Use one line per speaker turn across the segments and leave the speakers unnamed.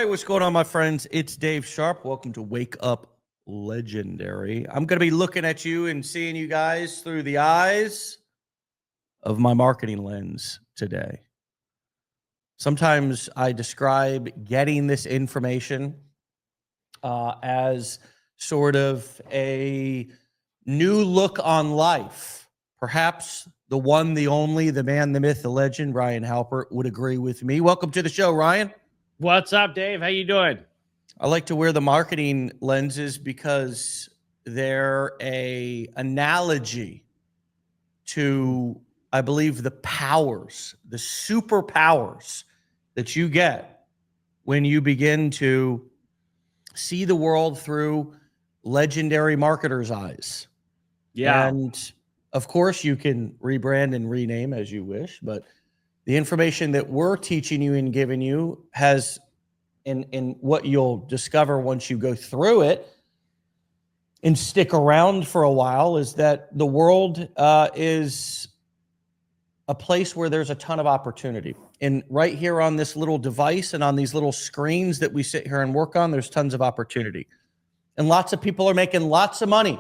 what's going on, my friends? It's Dave Sharpe. Welcome to Wake Up Legendary. I'm going to be looking at you and seeing you guys through the eyes of my marketing lens today. Sometimes I describe getting this information as sort of a new look on life. Perhaps the one, the only, the man, the myth, the legend, Ryan Halpert would agree with me. Welcome to the show, Ryan.
What's up, Dave? How you doing?
I like to wear the marketing lenses because they're an analogy to, I believe, the powers, the superpowers that you get when you begin to see the world through legendary marketers' eyes.
Yeah.
And of course, you can rebrand and rename as you wish, but the information that we're teaching you and giving you has, in what you'll discover once you go through it and stick around for a while, is that the world is a place where there's a ton of opportunity. And right here on this little device and on these little screens that we sit here and work on, there's tons of opportunity. And lots of people are making lots of money.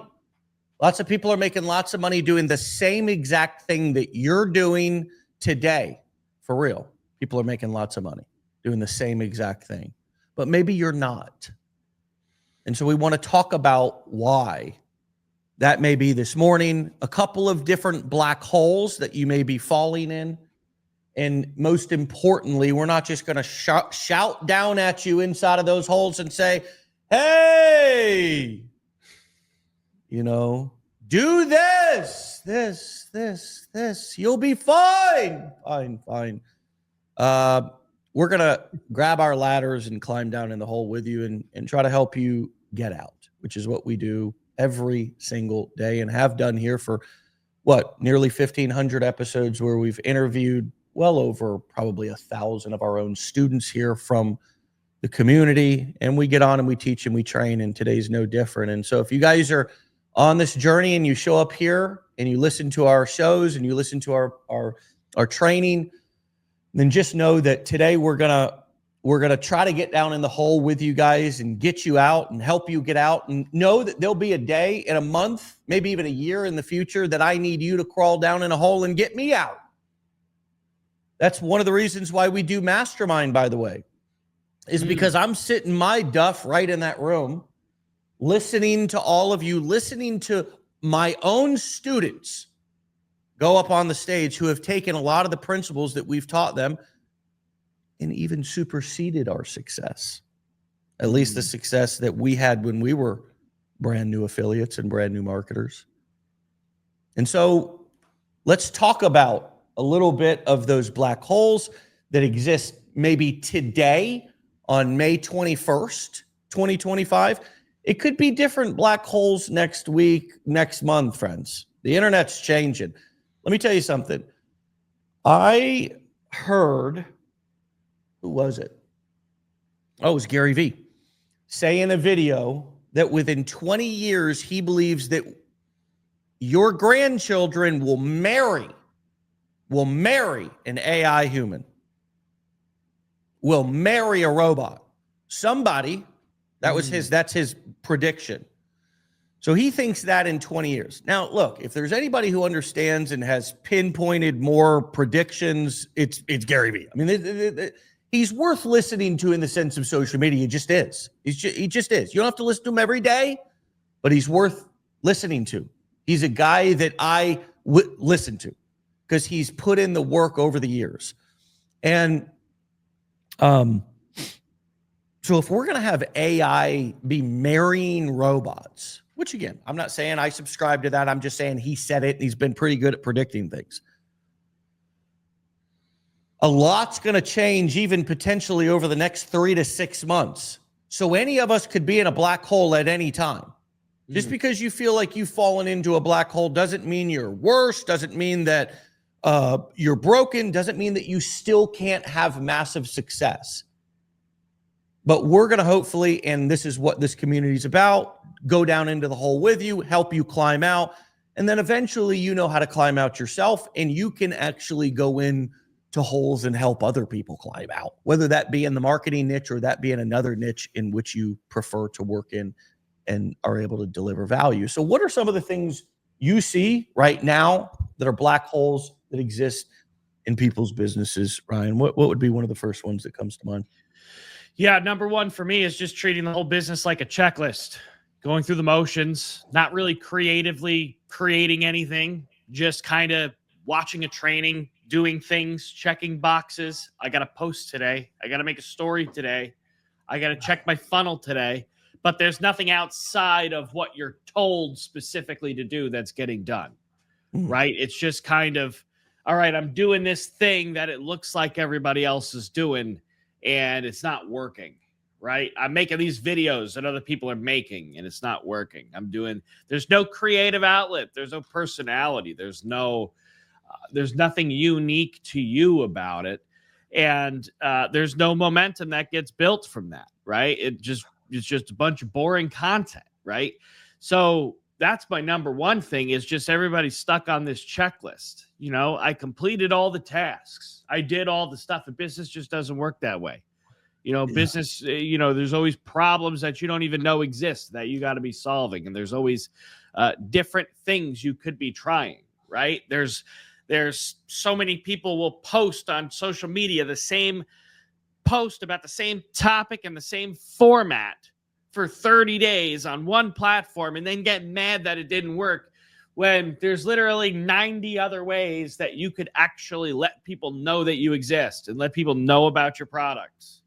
Lots of people are making lots of money doing the same exact thing that you're doing today. For real. People are making lots of money doing the same exact thing. But maybe you're not. And so we want to talk about why that may be this morning, a couple of different black holes that you may be falling in. And most importantly, we're not just going to shout down at you inside of those holes and say, hey, do this, you'll be fine. Fine. We're going to grab our ladders and climb down in the hole with you and try to help you get out, which is what we do every single day and have done here for nearly 1,500 episodes, where we've interviewed well over probably 1,000 of our own students here from the community. And we get on and we teach and we train, and today's no different. And so if you guys are on this journey and you show up here and you listen to our shows and you listen to our training, then just know that today we're gonna try to get down in the hole with you guys and get you out and help you get out, and know that there'll be a day in a month, maybe even a year in the future, that I need you to crawl down in a hole and get me out. That's one of the reasons why we do Mastermind, by the way, is because I'm sitting my duff right in that room, listening to all of you, listening to my own students go up on the stage who have taken a lot of the principles that we've taught them and even superseded our success, at least the success that we had when we were brand new affiliates and brand new marketers. And so let's talk about a little bit of those black holes that exist maybe today on May 21st, 2025. It could be different black holes next week, next month, friends. The internet's changing. Let me tell you something. I heard, who was it? Oh, it was Gary Vee, say in a video that within 20 years, he believes that your grandchildren will marry an AI human, will marry a robot. Somebody, that's his prediction. So he thinks that in 20 years. Now, look, if there's anybody who understands and has pinpointed more predictions, it's Gary Vee. I mean, he's worth listening to in the sense of social media. He just is. He just is. You don't have to listen to him every day, but he's worth listening to. He's a guy that I would listen to because he's put in the work over the years. And so if we're going to have AI be marrying robots, which again, I'm not saying I subscribe to that. I'm just saying he said it and he's been pretty good at predicting things. A lot's going to change even potentially over the next 3 to 6 months. So any of us could be in a black hole at any time. Just because you feel like you've fallen into a black hole doesn't mean you're worse, doesn't mean that you're broken, doesn't mean that you still can't have massive success. But we're going to hopefully, and this is what this community is about, go down into the hole with you, help you climb out. And then eventually you know how to climb out yourself, and you can actually go in to holes and help other people climb out, whether that be in the marketing niche or that be in another niche in which you prefer to work in and are able to deliver value. So what are some of the things you see right now that are black holes that exist in people's businesses, Ryan? What would be one of the first ones that comes to mind?
Yeah, number one for me is just treating the whole business like a checklist, going through the motions, not really creatively creating anything, just kind of watching a training, doing things, checking boxes. I got to post today. I got to make a story today. I got to check my funnel today. But there's nothing outside of what you're told specifically to do that's getting done, right? It's just kind of, all right, I'm doing this thing that it looks like everybody else is doing, and it's not working, right? I'm making these videos that other people are making, and it's not working. There's no creative outlet. There's no personality. There's nothing unique to you about it. And there's no momentum that gets built from that, right? It's just a bunch of boring content, right? So that's my number one thing, is just everybody's stuck on this checklist. You know, I completed all the tasks. I did all the stuff. And business just doesn't work that way. You know, business, there's always problems that you don't even know exist that you got to be solving. And there's always different things you could be trying, right? There's so many people will post on social media the same post about the same topic and the same format for 30 days on one platform and then get mad that it didn't work, when there's literally 90 other ways that you could actually let people know that you exist and let people know about your products,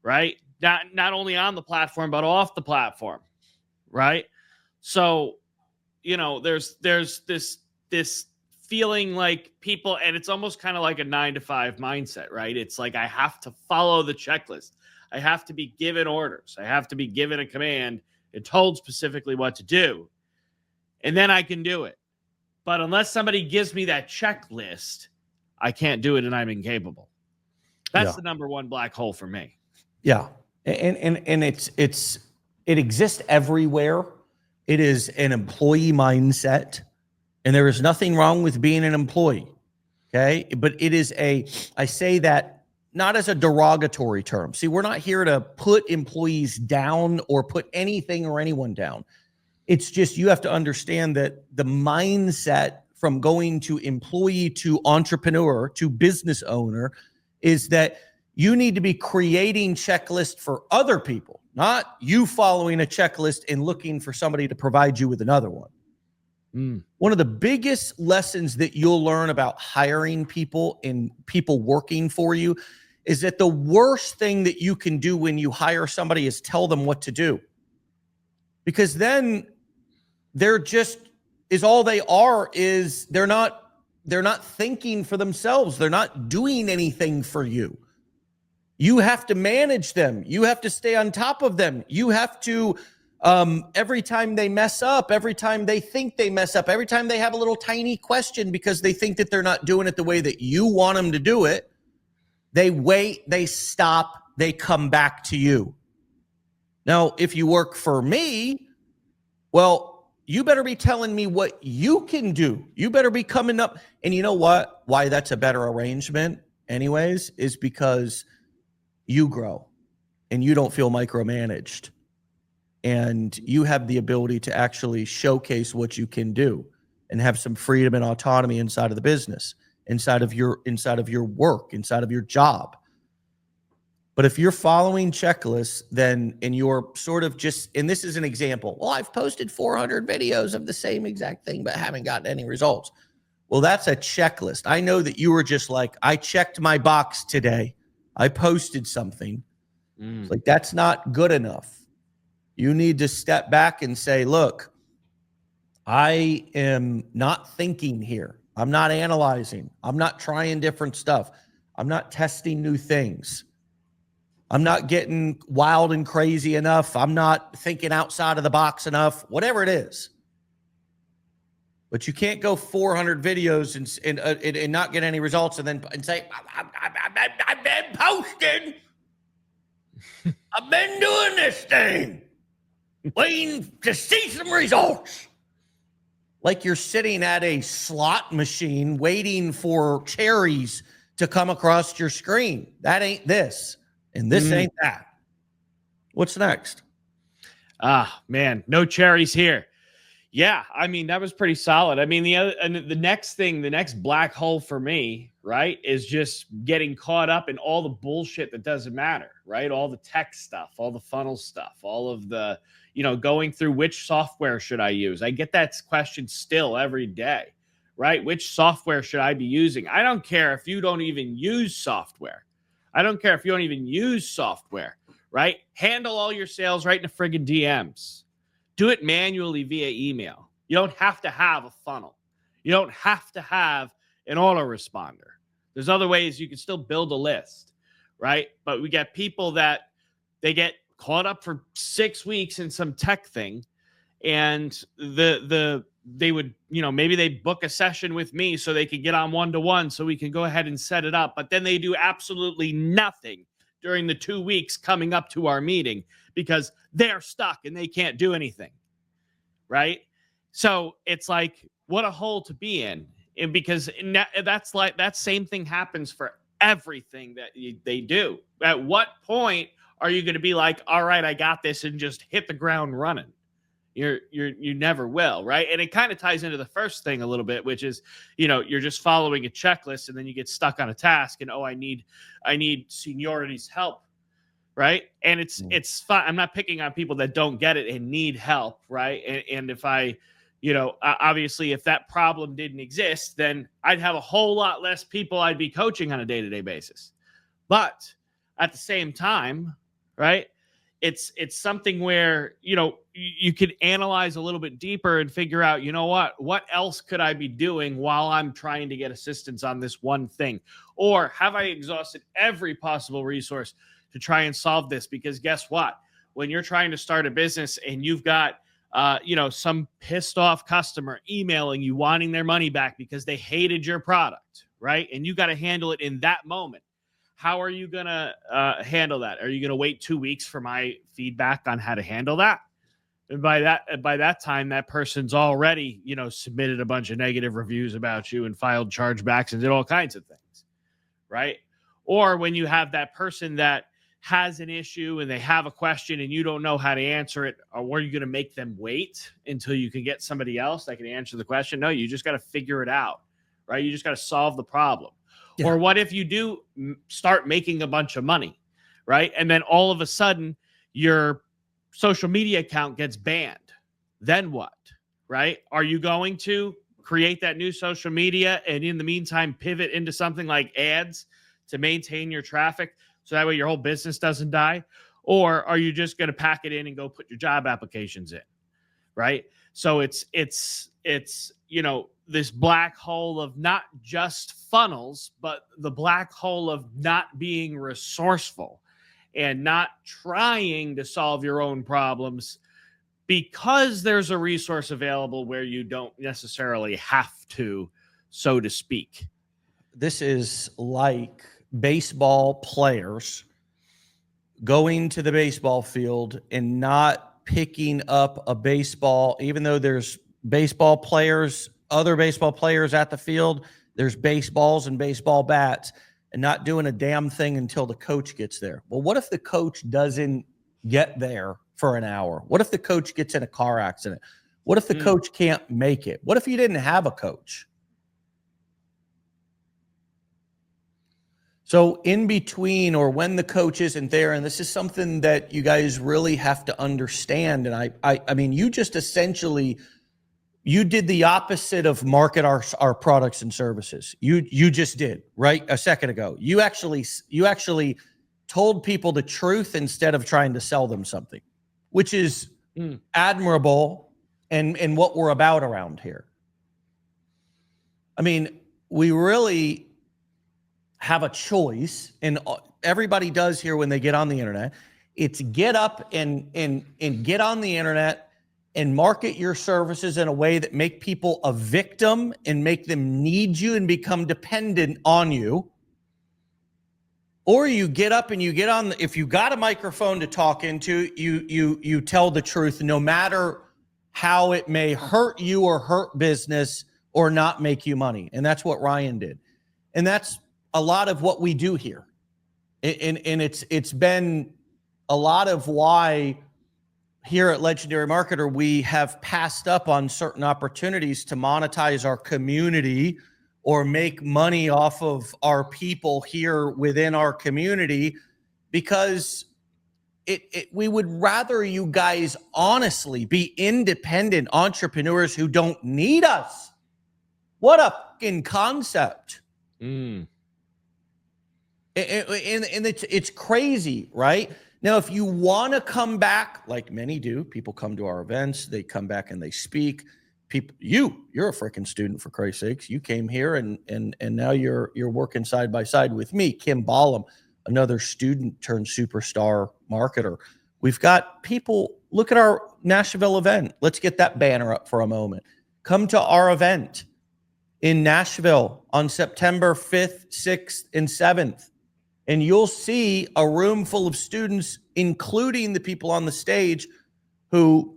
right? Not only on the platform, but off the platform, right? So, there's this feeling like people, and it's almost kind of like a 9-to-5 mindset, right? It's like, I have to follow the checklist. I have to be given orders. I have to be given a command and told specifically what to do. And then I can do it. But unless somebody gives me that checklist, I can't do it, and I'm incapable. That's the number one black hole for me.
Yeah. And it exists everywhere. It is an employee mindset. And there is nothing wrong with being an employee, okay? But I say that not as a derogatory term. See, we're not here to put employees down or put anything or anyone down. It's just, you have to understand that the mindset from going to employee to entrepreneur to business owner is that you need to be creating checklists for other people, not you following a checklist and looking for somebody to provide you with another one. One of the biggest lessons that you'll learn about hiring people and people working for you is that the worst thing that you can do when you hire somebody is tell them what to do. Because then they're not thinking for themselves. They're not doing anything for you. You have to manage them. You have to stay on top of them. You have to, every time they mess up, every time they think they mess up, every time they have a little tiny question because they think that they're not doing it the way that you want them to do it, they wait, they stop, they come back to you. Now, if you work for me, well, you better be telling me what you can do. You better be coming up. And you know what? Why that's a better arrangement anyways, is because you grow and you don't feel micromanaged. And you have the ability to actually showcase what you can do and have some freedom and autonomy inside of the business, inside of your work, inside of your job. But if you're following checklists, and you're sort of just, and this is an example, well, I've posted 400 videos of the same exact thing, but haven't gotten any results. Well, that's a checklist. I know that you were just like, I checked my box today. I posted something. It's like, that's not good enough. You need to step back and say, look, I am not thinking here. I'm not analyzing. I'm not trying different stuff. I'm not testing new things. I'm not getting wild and crazy enough. I'm not thinking outside of the box enough, whatever it is. But you can't go 400 videos and not get any results and say, I've been posting. I've been doing this thing, waiting to see some results. Like you're sitting at a slot machine waiting for cherries to come across your screen. That ain't this, and this ain't that. What's next?
Ah, man, no cherries here. Yeah, I mean, that was pretty solid. I mean, the next black hole for me, right, is just getting caught up in all the bullshit that doesn't matter, right? All the tech stuff, all the funnel stuff, all of the, going through which software should I use? I get that question still every day, right? Which software should I be using? I don't care if you don't even use software. I don't care if you don't even use software, right? Handle all your sales right in the friggin' DMs. Do it manually via email. You don't have to have a funnel. You don't have to have an autoresponder. There's other ways you can still build a list, right? But we get people that they get caught up for 6 weeks in some tech thing, and they would, maybe they book a session with me so they can get on one-to-one so we can go ahead and set it up. But then they do absolutely nothing during the 2 weeks coming up to our meeting because they're stuck and they can't do anything, right? So it's like, what a hole to be in. And because that's like, that same thing happens for everything that they do. At what point are you going to be like, all right, I got this, and just hit the ground running? You never will, right? And it kind of ties into the first thing a little bit, which is, you're just following a checklist, and then you get stuck on a task, and I need seniority's help, right? And it's fine. I'm not picking on people that don't get it and need help, right? And if I, obviously, if that problem didn't exist, then I'd have a whole lot less people I'd be coaching on a day-to-day basis. But at the same time, right, it's something where, you could analyze a little bit deeper and figure out, what else could I be doing while I'm trying to get assistance on this one thing? Or have I exhausted every possible resource to try and solve this? Because guess what? When you're trying to start a business and you've got, some pissed off customer emailing you wanting their money back because they hated your product, right? And you got to handle it in that moment. How are you going to handle that? Are you going to wait 2 weeks for my feedback on how to handle that? And by that time, that person's already, submitted a bunch of negative reviews about you and filed chargebacks and did all kinds of things, right? Or when you have that person that has an issue and they have a question and you don't know how to answer it, or are you going to make them wait until you can get somebody else that can answer the question? No, you just got to figure it out, right? You just got to solve the problem. Yeah. Or what if you do start making a bunch of money, right? And then all of a sudden your social media account gets banned. Then what, right? Are you going to create that new social media and in the meantime pivot into something like ads to maintain your traffic so that way your whole business doesn't die? Or are you just going to pack it in and go put your job applications in, right? So it's this black hole of not just funnels, but the black hole of not being resourceful and not trying to solve your own problems because there's a resource available where you don't necessarily have to, so to speak.
This is like baseball players going to the baseball field and not picking up a baseball, even though there's baseball players, other baseball players at the field, there's baseballs and baseball bats, and not doing a damn thing until the coach gets there. Well, what if the coach doesn't get there for an hour? What if the coach gets in a car accident? What if the coach can't make it? What if you didn't have a coach? So in between, or when the coach isn't there, and this is something that you guys really have to understand. And I mean, you just essentially, you did the opposite of market our products and services. You just did, right? A second ago. You actually told people the truth instead of trying to sell them something, which is admirable and what we're about around here. I mean, we really have a choice, and everybody does here when they get on the internet. It's get up and get on the internet and market your services in a way that make people a victim and make them need you and become dependent on you. Or you get up and you get on, if you got a microphone to talk into, you tell the truth, no matter how it may hurt you or hurt business or not make you money. And that's what Ryan did. And that's a lot of what we do here. And it's been a lot of why here at Legendary Marketer, we have passed up on certain opportunities to monetize our community or make money off of our people here within our community, because we would rather you guys honestly be independent entrepreneurs who don't need us. What a fucking concept. And it's crazy, right? Now, if you want to come back, like many do, people come to our events, they come back and they speak. People, you're a freaking student, for Christ's sakes. You came here and now you're working side by side with me, Kim Ballum, another student turned superstar marketer. We've got people. Look at our Nashville event. Let's get that banner up for a moment. Come to our event in Nashville on September 5th, 6th, and 7th. And you'll see a room full of students, including the people on the stage who,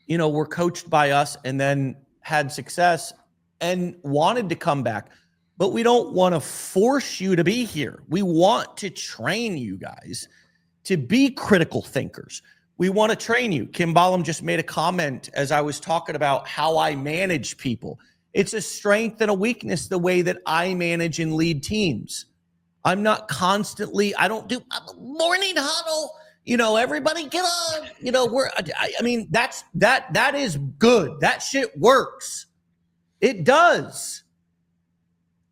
were coached by us and then had success and wanted to come back. But we don't want to force you to be here. We want to train you guys to be critical thinkers. We want to train you. Kim Ballum just made a comment as I was talking about how I manage people. It's a strength and a weakness the way that I manage and lead teams. I'm not constantly, I don't do a morning huddle, everybody get on, that is good. That shit works. It does.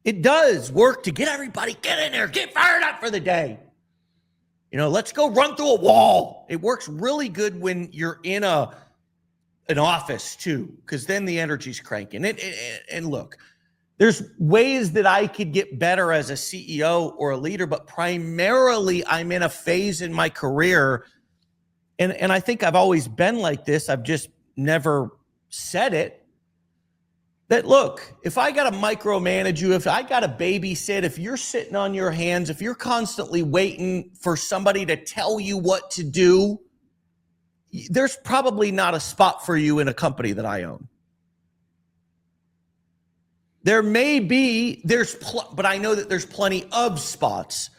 It does work to get everybody, get in there, get fired up for the day. Let's go run through a wall. It works really good when you're in an office too, because then the energy's cranking. And look, there's ways that I could get better as a CEO or a leader, but primarily I'm in a phase in my career. And I think I've always been like this. I've just never said it. That look, if I got to micromanage you, if I got to babysit, if you're sitting on your hands, if you're constantly waiting for somebody to tell you what to do, there's probably not a spot for you in a company that I own. There may be, but I know that there's plenty of spots.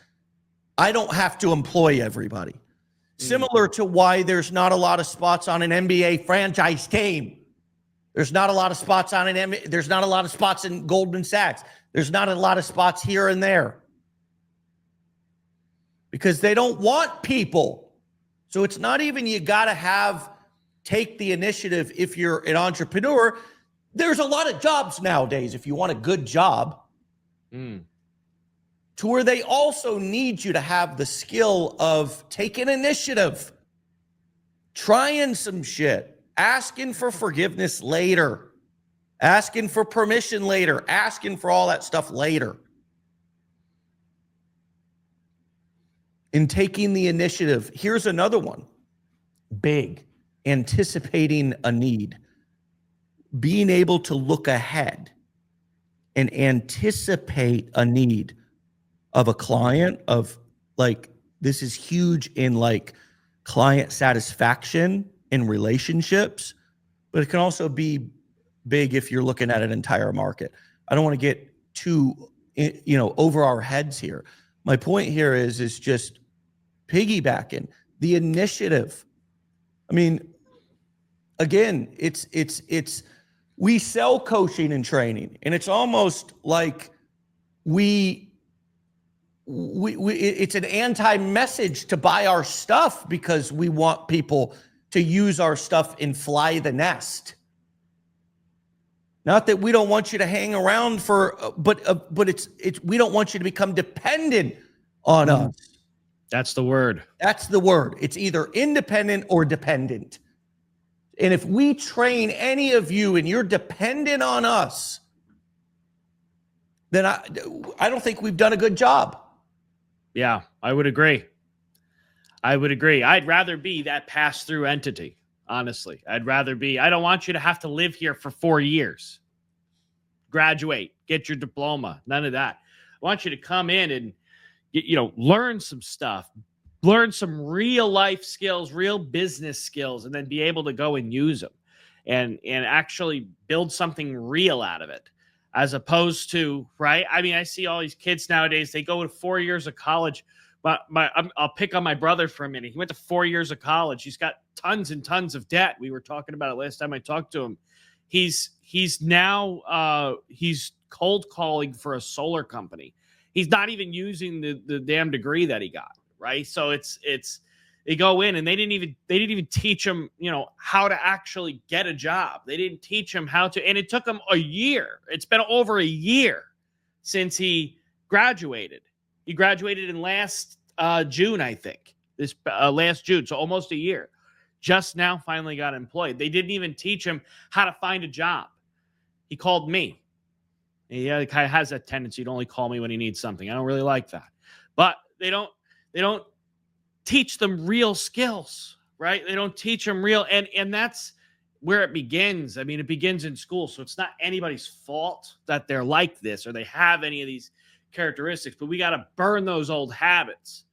I don't have to employ everybody. Similar to why there's not a lot of spots on an NBA franchise team. There's not a lot of spots on there's not a lot of spots in Goldman Sachs. There's not a lot of spots here and there. Because they don't want people. So it's not even you got to take the initiative if you're an entrepreneur. There's a lot of jobs nowadays, if you want a good job, to where they also need you to have the skill of taking initiative, trying some shit, asking for forgiveness later, asking for permission later, asking for all that stuff later. In taking the initiative, here's another one. Big, anticipating a need. Being able to look ahead and anticipate a need of a client, of like, this is huge in like client satisfaction in relationships, but it can also be big if you're looking at an entire market. I don't want to get too, over our heads here. My point here is just piggybacking the initiative. I mean, again, it's we sell coaching and training, and it's almost like it's an anti-message to buy our stuff because we want people to use our stuff and fly the nest. Not that we don't want you to hang around but it's we don't want you to become dependent on us.
That's the word.
That's the word. It's either independent or dependent. And if we train any of you and you're dependent on us, then I don't think we've done a good job.
Yeah, I would agree. I'd rather be that pass-through entity, honestly. I don't want you to have to live here for 4 years. Graduate, get your diploma, none of that. I want you to come in and, learn some stuff, learn some real life skills, real business skills, and then be able to go and use them and actually build something real out of it. as opposed to, right? I mean, I see all these kids nowadays, they go to 4 years of college. But I'll pick on my brother for a minute. He went to 4 years of college. He's got tons and tons of debt. We were talking about it last time I talked to him. He's now he's cold calling for a solar company. He's not even using the damn degree that he got, right? So it's they go in and they didn't even teach him, you know, how to actually get a job. They didn't teach him how to, and it took him a year. It's been over a year since he graduated. He graduated in last June, I think, this last June, so almost a year. Just now finally got employed. They didn't even teach him how to find a job. He called me. He kind of has that tendency to only call me when he needs something. I don't really like that. But they don't teach them real skills, right? They don't teach them real, and that's where it begins. I mean, it begins in school, so it's not anybody's fault that they're like this or they have any of these characteristics, but we got to burn those old habits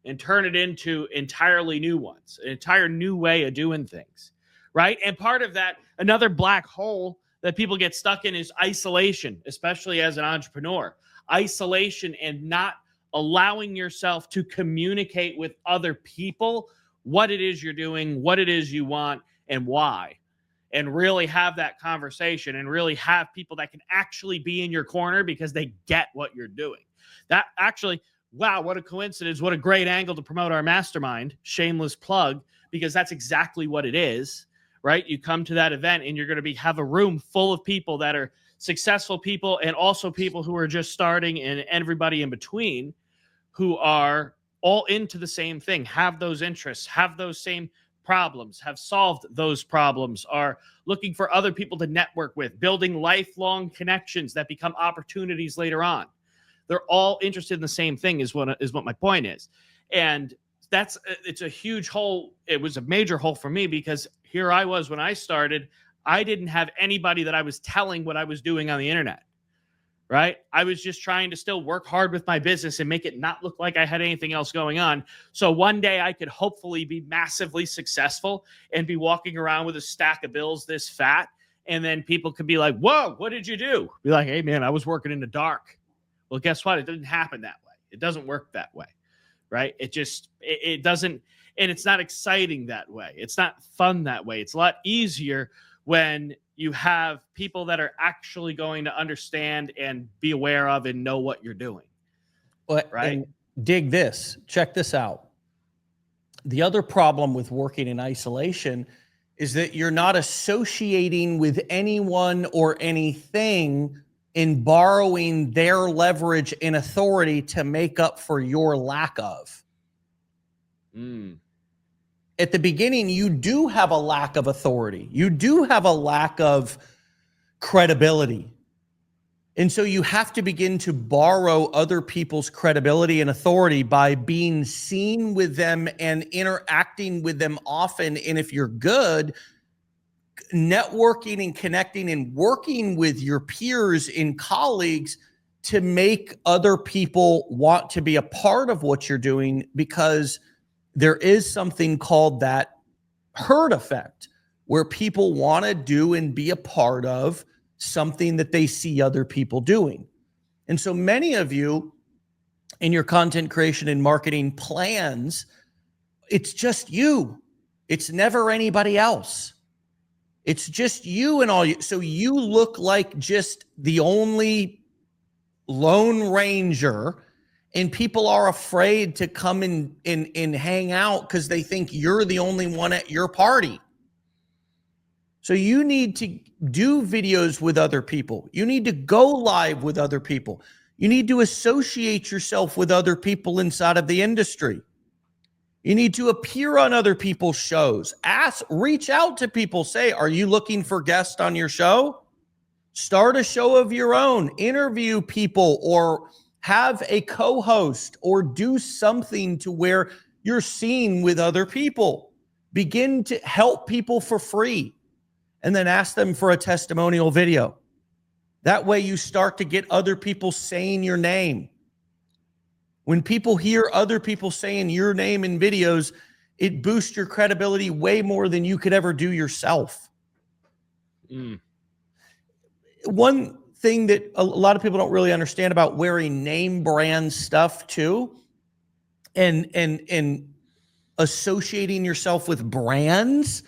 and turn it into entirely new ones, an entire new way of doing things, right? And part of that, another black hole that people get stuck in is isolation, especially as an entrepreneur. Isolation and not allowing yourself to communicate with other people what it is you're doing, what it is you want, and why. And really have that conversation and really have people that can actually be in your corner because they get what you're doing. That actually, wow, what a coincidence. What a great angle to promote our mastermind. Shameless plug, because that's exactly what it is, right? You come to that event and you're going to have a room full of people that are successful people and also people who are just starting and everybody in between who are all into the same thing, have those interests, have those same problems, have solved those problems, are looking for other people to network with, building lifelong connections that become opportunities later on. They're all interested in the same thing is what my point is. And it's a huge hole. It was a major hole for me because here I was when I started, I didn't have anybody that I was telling what I was doing on the internet, right? I was just trying to still work hard with my business and make it not look like I had anything else going on. So one day I could hopefully be massively successful and be walking around with a stack of bills this fat. And then people could be like, whoa, what did you do? Be like, hey man, I was working in the dark. Well, guess what? It didn't happen that way. It doesn't work that way, right? It doesn't, and it's not exciting that way. It's not fun that way. It's a lot easier when you have people that are actually going to understand and be aware of and know what you're doing.
Well,
right?
And dig this. Check this out. The other problem with working in isolation is that you're not associating with anyone or anything in borrowing their leverage and authority to make up for your lack of. At the beginning, you do have a lack of authority. You do have a lack of credibility. And so you have to begin to borrow other people's credibility and authority by being seen with them and interacting with them often. And if you're good, networking and connecting and working with your peers and colleagues to make other people want to be a part of what you're doing, because there is something called that herd effect where people want to do and be a part of something that they see other people doing. And so many of you in your content creation and marketing plans, it's just you. It's never anybody else. It's just you and all you. So you look like just the only Lone Ranger, and people are afraid to come and hang out because they think you're the only one at your party. So you need to do videos with other people. You need to go live with other people. You need to associate yourself with other people inside of the industry. You need to appear on other people's shows. Reach out to people. Say, are you looking for guests on your show? Start a show of your own. Interview people or have a co-host or do something to where you're seen with other people. Begin to help people for free and then ask them for a testimonial video. That way you start to get other people saying your name. When people hear other people saying your name in videos, it boosts your credibility way more than you could ever do yourself. One thing that a lot of people don't really understand about wearing name brand stuff too, and associating yourself with brands,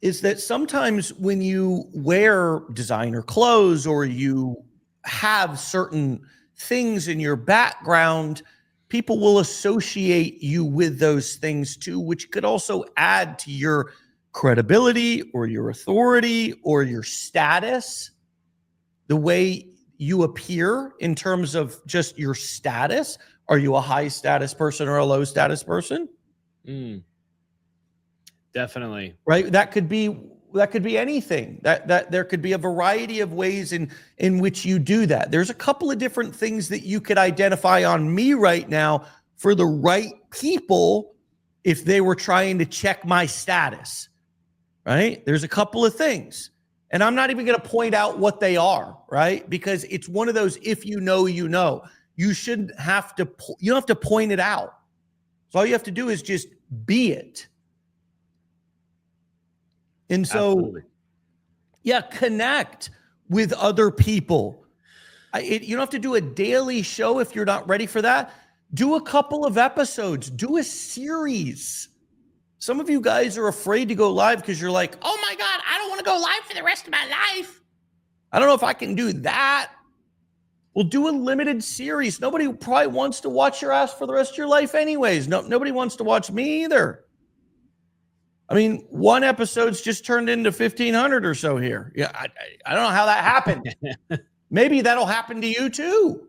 is that sometimes when you wear designer clothes or you have certain things in your background, people will associate you with those things too, which could also add to your credibility or your authority or your status, the way you appear in terms of just your status. Are you a high status person or a low status person?
Definitely.
Right. That could be anything. That there could be a variety of ways in which you do that. There's a couple of different things that you could identify on me right now for the right people if they were trying to check my status. Right. There's a couple of things. And I'm not even going to point out what they are, right? Because it's one of those, if you know, you know. You shouldn't have to, you don't have to point it out. So all you have to do is just be it. And so, absolutely. Yeah, connect with other people. You don't have to do a daily show if you're not ready for that. Do a couple of episodes. Do a series. Some of you guys are afraid to go live because you're like, oh my God, I don't want to go live for the rest of my life. I don't know if I can do that. Well, do a limited series. Nobody probably wants to watch your ass for the rest of your life anyways. Nobody wants to watch me either. I mean, one episode's just turned into 1,500 or so here. Yeah, I don't know how that happened. Maybe that'll happen to you too.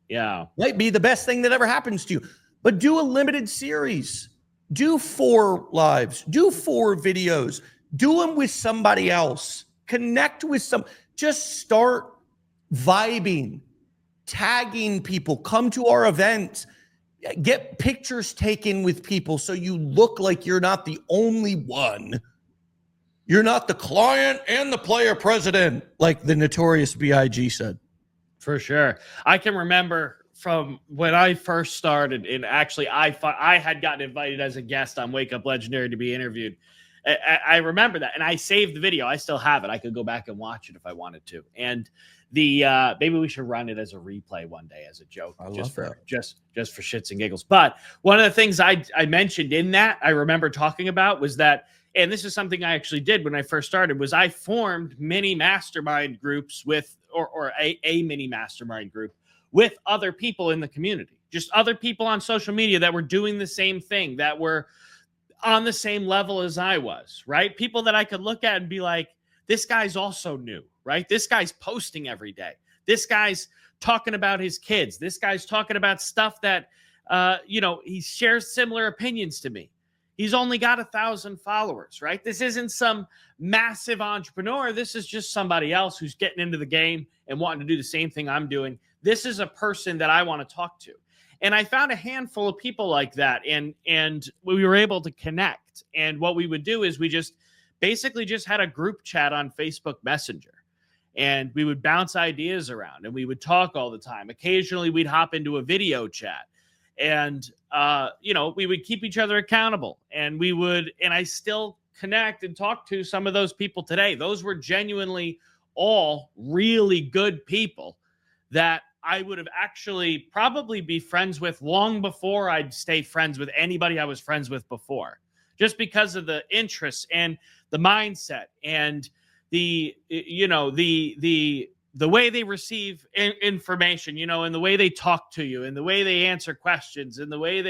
Yeah.
Might be the best thing that ever happens to you. But do a limited series. Do 4 lives. Do 4 videos. Do them with somebody else. Connect with some. Just start vibing, tagging people. Come to our events. Get pictures taken with people so you look like you're not the only one. You're not the client and the player president, like the Notorious B.I.G. said.
For sure. I can remember from when I first started, and actually I had gotten invited as a guest on Wake Up Legendary to be interviewed. I remember that, and I saved the video. I still have it. I could go back and watch it if I wanted to. And maybe we should run it as a replay one day as a joke, just for shits and giggles. But one of the things I mentioned in that I remember talking about was that, and this is something I actually did when I first started, was I formed mini mastermind groups with, or a mini mastermind group with other people in the community, just other people on social media that were doing the same thing, that were on the same level as I was, right? People that I could look at and be like, this guy's also new, right? This guy's posting every day. This guy's talking about his kids. This guy's talking about stuff that, he shares similar opinions to me. He's only got 1,000 followers, right? This isn't some massive entrepreneur. This is just somebody else who's getting into the game and wanting to do the same thing I'm doing. This is a person that I want to talk to. And I found a handful of people like that, and we were able to connect. And what we would do is we just basically just had a group chat on Facebook Messenger, and we would bounce ideas around, and we would talk all the time. Occasionally we'd hop into a video chat, and we would keep each other accountable, and I still connect and talk to some of those people today. Those were genuinely all really good people that I would have actually probably be friends with long before I'd stay friends with anybody I was friends with before, just because of the interests and the mindset and the way they receive information, and the way they talk to you and the way they answer questions and the way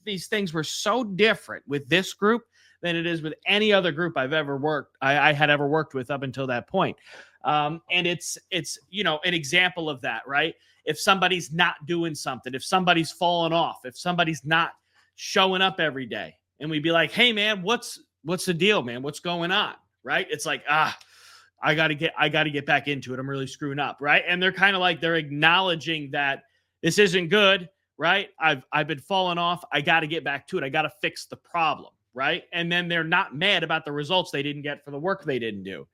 these things were so different with this group than it is with any other group I had ever worked with up until that point. And it's an example of that, right? If somebody's not doing something, if somebody's fallen off, if somebody's not showing up every day, and we'd be like, hey man, what's the deal, man? What's going on? Right? It's like, I gotta get back into it. I'm really screwing up. Right. And they're kind of like, they're acknowledging that this isn't good. Right. I've been falling off. I got to get back to it. I got to fix the problem. Right. And then they're not mad about the results they didn't get for the work they didn't do.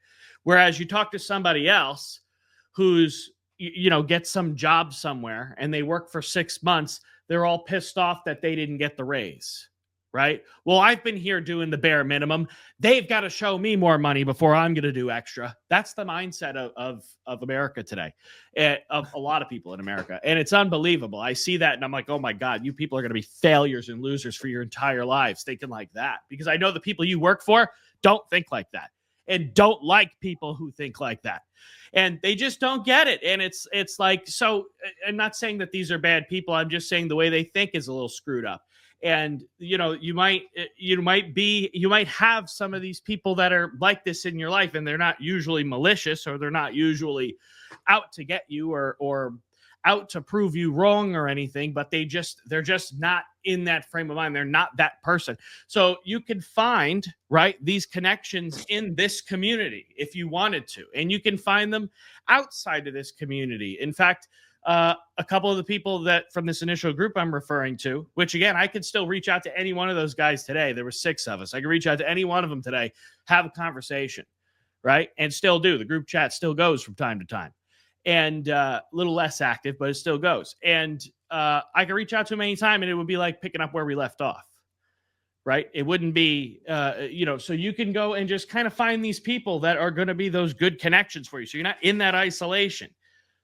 Whereas you talk to somebody else who's, gets some job somewhere and they work for 6 months, they're all pissed off that they didn't get the raise, right? Well, I've been here doing the bare minimum. They've got to show me more money before I'm going to do extra. That's the mindset of America today, of a lot of people in America. And it's unbelievable. I see that and I'm like, oh my God, you people are going to be failures and losers for your entire lives thinking like that. Because I know the people you work for don't think like that and don't like people who think like that. And they just don't get it. And it's like, so I'm not saying that these are bad people. I'm just saying the way they think is a little screwed up. And you might have some of these people that are like this in your life, and they're not usually malicious, or they're not usually out to get you or out to prove you wrong or anything, but they're just not in that frame of mind. They're not that person. So you can find, right, these connections in this community if you wanted to, and you can find them outside of this community. In fact, a couple of the people that from this initial group I'm referring to, which again, I could still reach out to any one of those guys today. There were 6 of us. I could reach out to any one of them today, have a conversation, right? And still do. The group chat still goes from time to time, and a little less active, but it still goes. And I could reach out to them anytime, and it would be like picking up where we left off, right? It wouldn't be, so you can go and just kind of find these people that are going to be those good connections for you. So you're not in that isolation.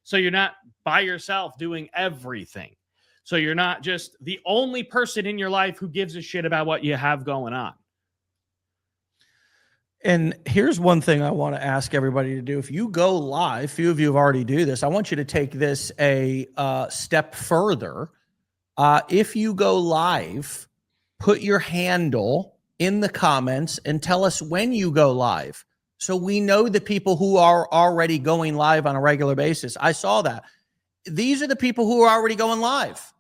So you're not by yourself doing everything. So you're not just the only person in your life who gives a shit about what you have going on.
And here's one thing I want to ask everybody to do. If you go live, few of you have already do this. I want you to take this a step further. If you go live, put your handle in the comments and tell us when you go live, so we know the people who are already going live on a regular basis. I saw that. These are the people who are already going live.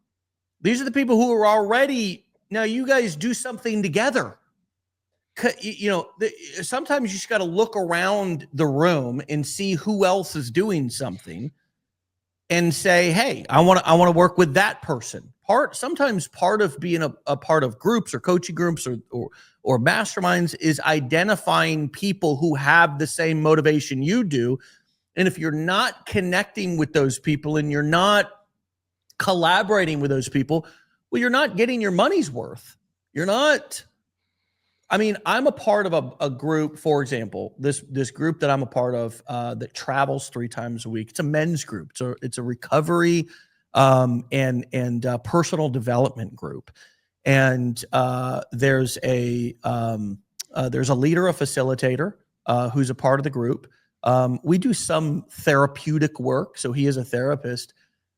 These are the people who are already, now you guys do something together. Sometimes you just got to look around the room and see who else is doing something and say, hey, I want to work with that person. Sometimes part of being a part of groups or coaching groups or masterminds is identifying people who have the same motivation you do. And if you're not connecting with those people and you're not collaborating with those people, well, you're not getting your money's worth. You're not. I mean, I'm a part of a group, for example, this group that I'm a part of that travels 3 times a week. It's a men's group. So it's a recovery and personal development group. And there's a leader, a facilitator who's a part of the group. We do some therapeutic work. So he is a therapist.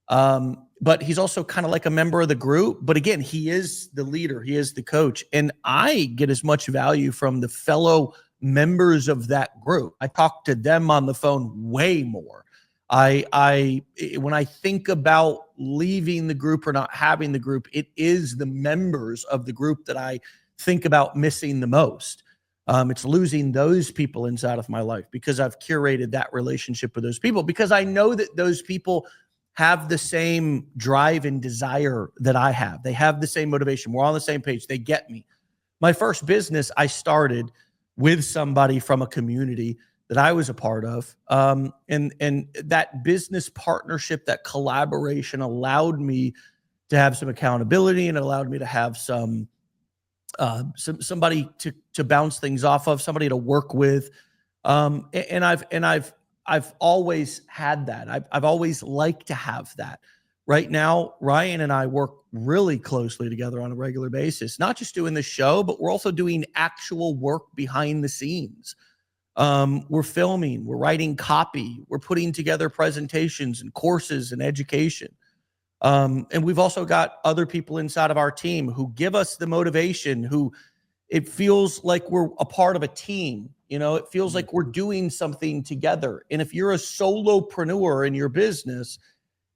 But he's also kind of like a member of the group. But again, he is the leader. He is the coach. And I get as much value from the fellow members of that group. I talk to them on the phone way more. When I think about leaving the group or not having the group, it is the members of the group that I think about missing the most. It's losing those people inside of my life because I've curated that relationship with those people, because I know that those people have the same drive and desire that I have. They have the same motivation. We're on the same page. They get me. My first business, I started with somebody from a community that I was a part of. And that business partnership, that collaboration allowed me to have some accountability, and it allowed me to have somebody to bounce things off of, somebody to work with. And I've always had that. I've always liked to have that. Right now, Ryan and I work really closely together on a regular basis, not just doing the show, but we're also doing actual work behind the scenes. We're filming, we're writing copy, we're putting together presentations and courses and education. And we've also got other people inside of our team who give us the motivation, who it feels like we're a part of a team. It feels like we're doing something together. And if you're a solopreneur in your business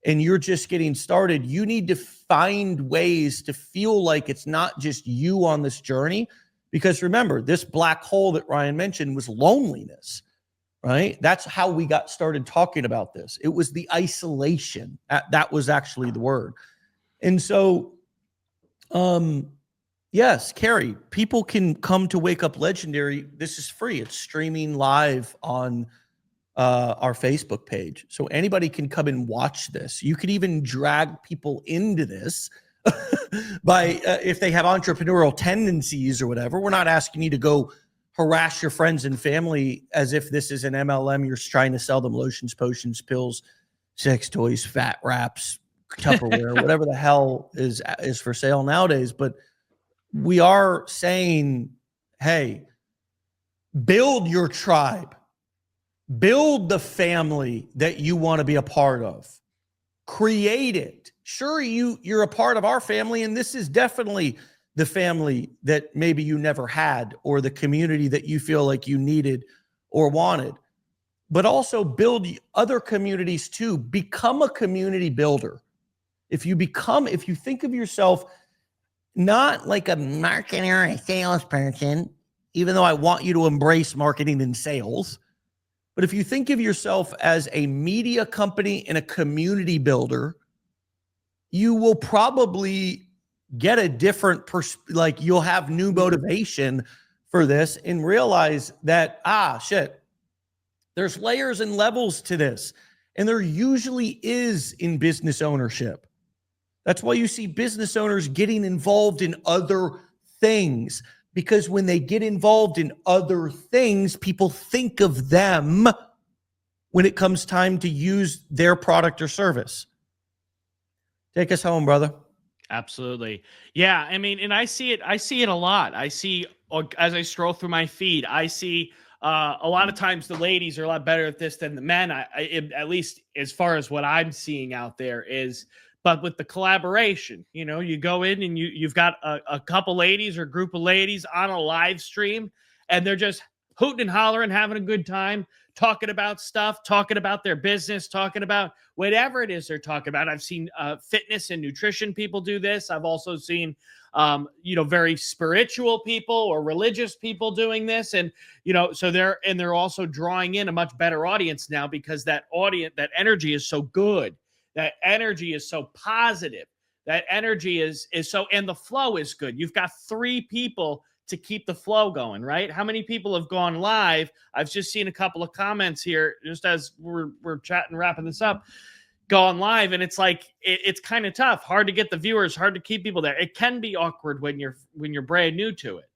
and you're just getting started, you need to find ways to feel like it's not just you on this journey. Because remember, this black hole that Ryan mentioned was loneliness, right? That's how we got started talking about this. It was the isolation. That was actually the word. And so, yes, Carrie, people can come to Wake Up Legendary. This is free. It's streaming live on our Facebook page. So anybody can come and watch this. You could even drag people into this. by if they have entrepreneurial tendencies or whatever. We're not asking you to go harass your friends and family as if this is an MLM. You're trying to sell them lotions, potions, pills, sex toys, fat wraps, Tupperware, whatever the hell is for sale nowadays. But we are saying, hey, build your tribe, build the family that you want to be a part of, create it. Sure, you're a part of our family, and this is definitely the family that maybe you never had, or the community that you feel like you needed or wanted. But also build other communities too. Become a community builder. If you think of yourself not like a marketer or a salesperson, even though I want you to embrace marketing and sales, but if you think of yourself as a media company and a community builder, you will probably get a different you'll have new motivation for this and realize that, shit, there's layers and levels to this. And there usually is in business ownership. That's why you see business owners getting involved in other things, because when they get involved in other things, people think of them when it comes time to use their product or service. Take us home, brother.
Absolutely. Yeah. I mean, and I see it a lot. I see, as I scroll through my feed, I see a lot of times the ladies are a lot better at this than the men. At least as far as what I'm seeing out there is, but with the collaboration, you go in and you've got a couple ladies or group of ladies on a live stream, and they're just hooting and hollering, having a good time, talking about stuff, talking about their business, talking about whatever it is they're talking about. I've seen fitness and nutrition people do this. I've also seen, very spiritual people or religious people doing this. And, so they're also drawing in a much better audience now, because that energy is so good. That energy is so positive. That energy is so, and the flow is good. You've got 3 people to keep the flow going, right? How many people have gone live? I've just seen a couple of comments here, just as we're chatting, wrapping this up, gone live. And it's like, it's kind of tough, hard to get the viewers, hard to keep people there. It can be awkward when you're brand new to it.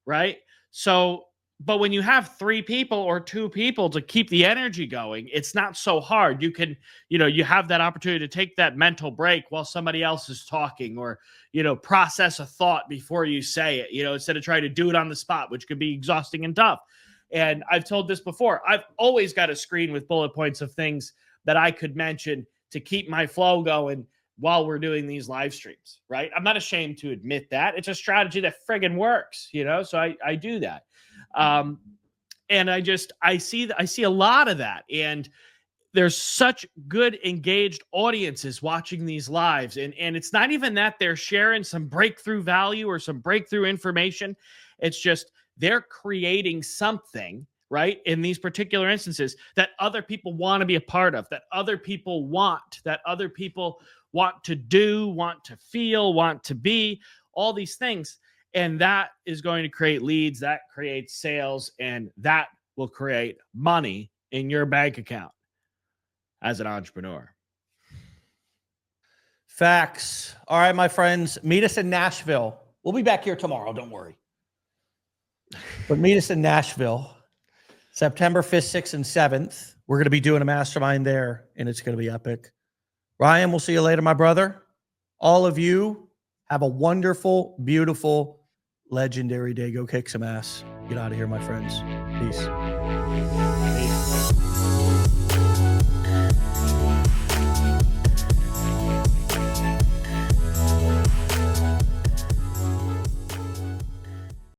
Right. So, but when you have 3 people or 2 people to keep the energy going, it's not so hard. You can, you have that opportunity to take that mental break while somebody else is talking, or, process a thought before you say it, instead of trying to do it on the spot, which could be exhausting and tough. And I've told this before, I've always got a screen with bullet points of things that I could mention to keep my flow going while we're doing these live streams, right? I'm not ashamed to admit that. It's a strategy that friggin' works, so I do that. And I see a lot of that, and there's such good engaged audiences watching these lives. And it's not even that they're sharing some breakthrough value or some breakthrough information. It's just, they're creating something, right? In these particular instances that other people want to be a part of, that other people want to do, want to feel, want to be, all these things. And that is going to create leads, that creates sales, and that will create money in your bank account as an entrepreneur.
Facts. All right, my friends, meet us in Nashville. We'll be back here tomorrow, don't worry. But meet us in Nashville, September 5th, 6th, and 7th. We're going to be doing a mastermind there, and it's going to be epic. Ryan, we'll see you later, my brother. All of you, have a wonderful, beautiful, legendary day. Go kick some ass. Get out of here, my friends. Peace.